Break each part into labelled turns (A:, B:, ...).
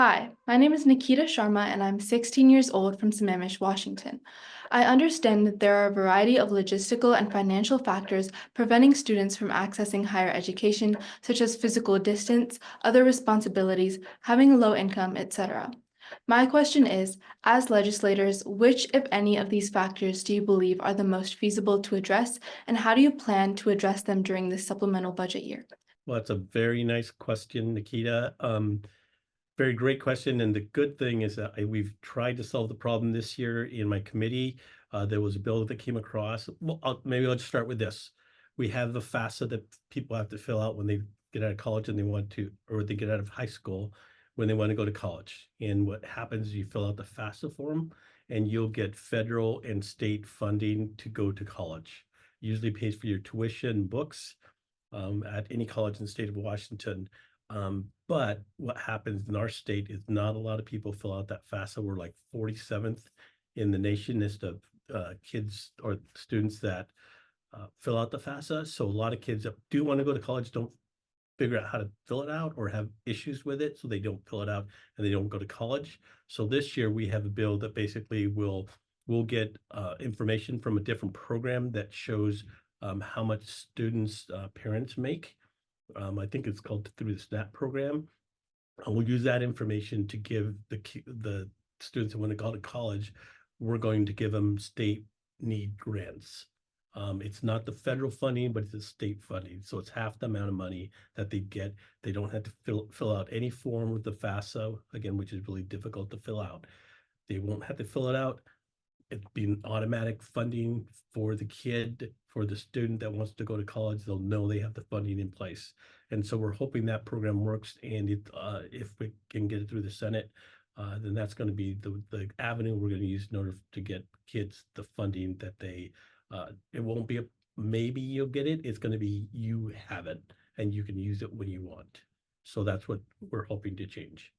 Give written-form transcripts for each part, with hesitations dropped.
A: Hi, my name is Nikita Sharma and I'm 16 years old from Sammamish, Washington. I understand that there are a variety of logistical and financial factors preventing students from accessing higher education, such as physical distance, other responsibilities, having a low income, etc. My question is, as legislators, which, if any, of these factors do you believe are the most feasible to address, and how do you plan to address them during this supplemental budget year?
B: Well, that's a very nice question, Nikita. Very great question. And the good thing is that we've tried to solve the problem this year in my committee. There was a bill that came across. Well, maybe I'll just start with this. We have the FAFSA that people have to fill out when they get out of college and they want to, or they get out of high school when they want to go to college. And what happens is you fill out the FAFSA form and you'll get federal and state funding to go to college. Usually pays for your tuition, books, at any college in the state of Washington. But what happens in our state is not a lot of people fill out that FAFSA. We're like 47th in the nation as to kids or students that fill out the FAFSA. So a lot of kids that do want to go to college don't figure out how to fill it out or have issues with it, so they don't fill it out and they don't go to college. So this year we have a bill that basically will get information from a different program that shows how much students' parents make. I think it's called through the SNAP program. We'll use that information to give the students that want to go to college. We're going to give them state need grants. It's not the federal funding, but it's the state funding. So it's half the amount of money that they get. They don't have to fill out any form with the FAFSA, again, which is really difficult to fill out. They won't have to fill it out. It'd be an automatic funding for the kid, for the student that wants to go to college. They'll know they have the funding in place. And so we're hoping that program works. And if we can get it through the Senate, then that's going to be the avenue we're going to use in order to get kids the funding that it won't be maybe you'll get it. It's going to be you have it and you can use it when you want. So that's what we're hoping to change.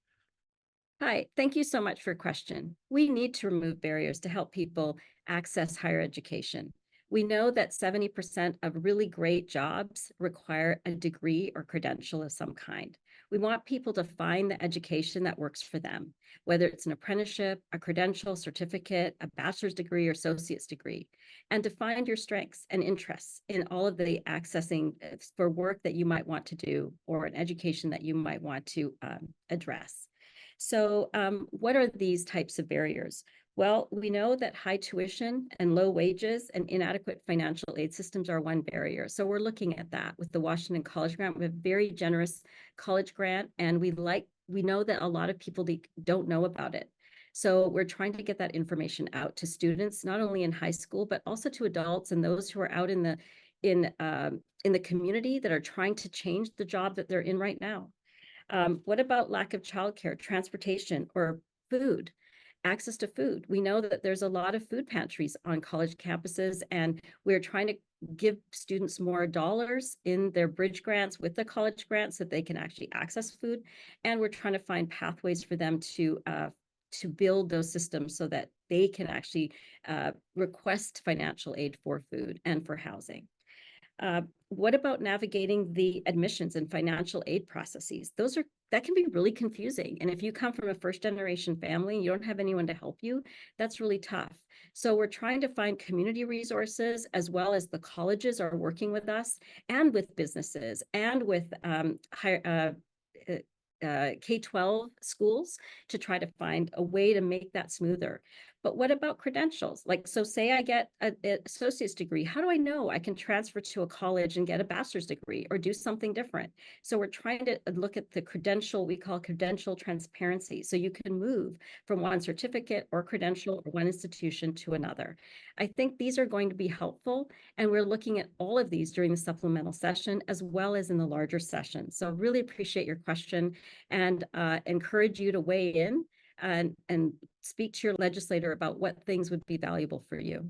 C: Hi, thank you so much for your question. We need to remove barriers to help people access higher education. We know that 70% of really great jobs require a degree or credential of some kind. We want people to find the education that works for them, whether it's an apprenticeship, a credential, certificate, a bachelor's degree or associate's degree, and to find your strengths and interests in all of the accessing for work that you might want to do or an education that you might want to address. So what are these types of barriers? Well, we know that high tuition and low wages and inadequate financial aid systems are one barrier. So we're looking at that with the Washington College Grant. We have a very generous college grant, and we know that a lot of people don't know about it. So we're trying to get that information out to students, not only in high school, but also to adults and those who are out in the community that are trying to change the job that they're in right now. What about lack of childcare, transportation, or food? Access to food. We know that there's a lot of food pantries on college campuses, and we're trying to give students more dollars in their bridge grants with the college grants so that they can actually access food. And we're trying to find pathways for them to build those systems so that they can actually request financial aid for food and for housing. What about navigating the admissions and financial aid processes? That can be really confusing. And if you come from a first-generation family and you don't have anyone to help you, that's really tough. So we're trying to find community resources, as well as the colleges are working with us and with businesses and with K-12 schools to try to find a way to make that smoother. But what about credentials? Like, so say I get an associate's degree, how do I know I can transfer to a college and get a bachelor's degree or do something different? So we're trying to look at the credential, we call credential transparency. So you can move from one certificate or credential or one institution to another. I think these are going to be helpful. And we're looking at all of these during the supplemental session, as well as in the larger session. So really appreciate your question and encourage you to weigh in and speak to your legislator about what things would be valuable for you.